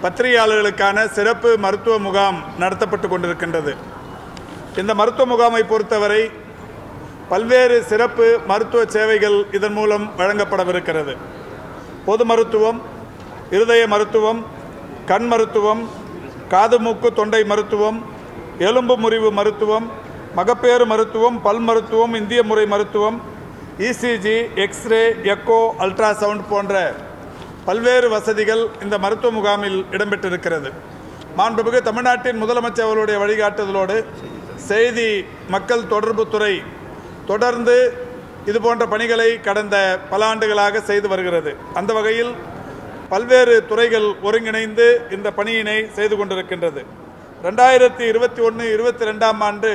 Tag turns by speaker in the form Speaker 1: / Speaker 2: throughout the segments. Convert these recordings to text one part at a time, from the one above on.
Speaker 1: பத்திரிகையாளர்களுக்கான சிறப்பு மருத்துவ முகாம் நடத்தப்பட்டு கொண்டிருக்கின்றது. இந்த மருத்துவ முகாமை பொறுத்தவரை பல்வேறு சிறப்பு மருத்துவ சேவைகள் இதன் மூலம் வழங்கப்படவிருக்கிறது. பொது மருத்துவம், இருதய மருத்துவம், கண் மருத்துவம், காது மூக்கு தொண்டை மருத்துவம், எலும்பு முறிவு மருத்துவம், மகப்பேறு மருத்துவம், பல் மருத்துவம், இந்திய முறை மருத்துவம், இசிஜி, எக்ஸ்ரே, எக்கோ, அல்ட்ராசவுண்ட் போன்ற பல்வேறு வசதிகள் இந்த மருத்துவ முகாமில் இடம்பெற்றிருக்கிறது. மாண்புமிகு தமிழ்நாட்டின் முதலமைச்சர் அவர்களுடைய வழிகாட்டுதலோடு செய்தி மக்கள் தொடர்புத்துறை தொடர்ந்து இதுபோன்ற பணிகளை கடந்த பல ஆண்டுகளாக செய்து வருகிறது. அந்த வகையில் பல்வேறு துறைகள் ஒருங்கிணைந்து இந்த பணியினை செய்து கொண்டிருக்கின்றது. 2021-22 ஆண்டு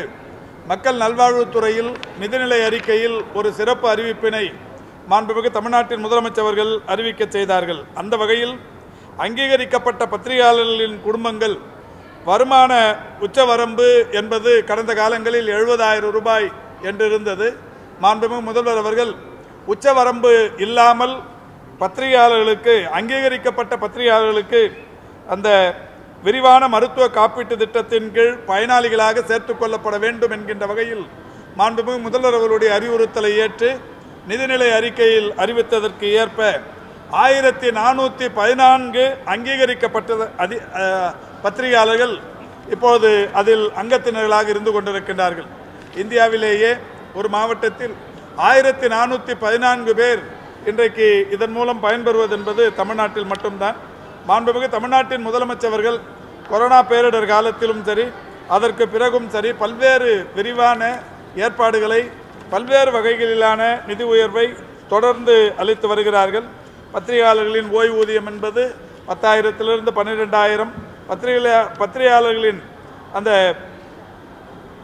Speaker 1: மக்கள் நல்வாழ்வுத்துறையில் நிதிநிலை அறிக்கையில் ஒரு சிறப்பு அறிவிப்பினை மாண்புமிகு தமிழ்நாட்டின் முதலமைச்சர் அவர்கள் அறிவிக்க செய்தார்கள். அந்த வகையில் அங்கீகரிக்கப்பட்ட பத்திரிகையாளர்களின் குடும்பங்கள் வருமான உச்சவரம்பு என்பது கடந்த காலங்களில் 70,000 ரூபாய் என்றிருந்தது. மாண்புமிகு முதல்வர் அவர்கள் உச்சவரம்பு இல்லாமல் பத்திரிகையாளர்களுக்கு, அங்கீகரிக்கப்பட்ட பத்திரிகையாளர்களுக்கு அந்த விரிவான மருத்துவ காப்பீட்டு திட்டத்தின் கீழ் பயனாளிகளாக சேர்த்துக் கொள்ளப்பட வேண்டும் என்கின்ற வகையில் மாண்புமிகு முதல்வர் அவர்களுடைய அறிவுறுத்தலை ஏற்று நிதிநிலை அறிக்கையில் அறிவித்ததற்கு ஏற்ப 1414 அங்கீகரிக்கப்பட்ட பத்திரிகையாளர்கள் இப்போது அதில் அங்கத்தினர்களாக இருந்து கொண்டிருக்கின்றார்கள். இந்தியாவிலேயே ஒரு மாவட்டத்தில் 1414 பேர் இன்றைக்கு இதன் மூலம் பயன்பெறுவது என்பது தமிழ்நாட்டில் மட்டும்தான். மாண்புமிகு தமிழ்நாட்டின் முதலமைச்சர் அவர்கள் கொரோனா பேரிடர் காலத்திலும் சரி, அதற்கு பிறகும் சரி, பல்வேறு விரிவான ஏற்பாடுகளை, பல்வேறு வகைகளிலான நிதி உயர்வை தொடர்ந்து அளித்து வருகிறார்கள். பத்திரிகையாளர்களின் ஓய்வூதியம் என்பது 10,000 12,000, பத்திரிகையாளர்களின் அந்த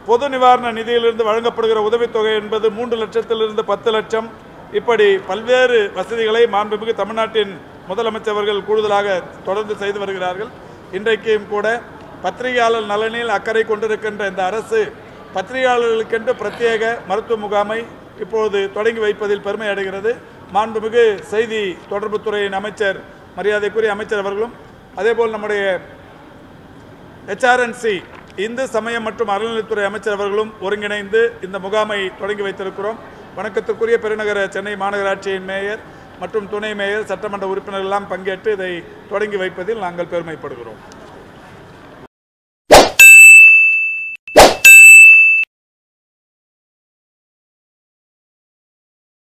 Speaker 1: பொது நிவாரண நிதியிலிருந்து வழங்கப்படுகிற உதவித்தொகை என்பது 3 லட்சத்திலிருந்து 10 லட்சம், இப்படி பல்வேறு வசதிகளை மாண்புமிகு தமிழ்நாட்டின் முதலமைச்சர் அவர்கள் கூடுதலாக தொடர்ந்து செய்து வருகிறார்கள். இன்றைக்கும் கூட பத்திரிகையாளர் நலனில் அக்கறை கொண்டிருக்கின்ற இந்த அரசு பத்திரிகையாளர்களுக்கென்று பிரத்யேக மருத்துவ முகாமை இப்போது தொடங்கி வைப்பதில் பெருமை அடைகிறது. மாண்புமிகு செய்தி தொடர்புத்துறையின் அமைச்சர், மரியாதைக்குரிய அமைச்சர் அவர்களும், அதேபோல் நம்முடைய HRNC இந்து சமயம் மற்றும் அறநிலைத்துறை அமைச்சர் அவர்களும் ஒருங்கிணைந்து இந்த முகாமை தொடங்கி வைத்திருக்கிறோம். வணக்கத்திற்குரிய பெருநகர சென்னை மாநகராட்சியின் மேயர் மற்றும் துணை மேயர், சட்டமன்ற உறுப்பினர்கள் எல்லாம் பங்கேற்று இதை தொடங்கி வைப்பதில் நாங்கள் பெருமைப்படுகிறோம்.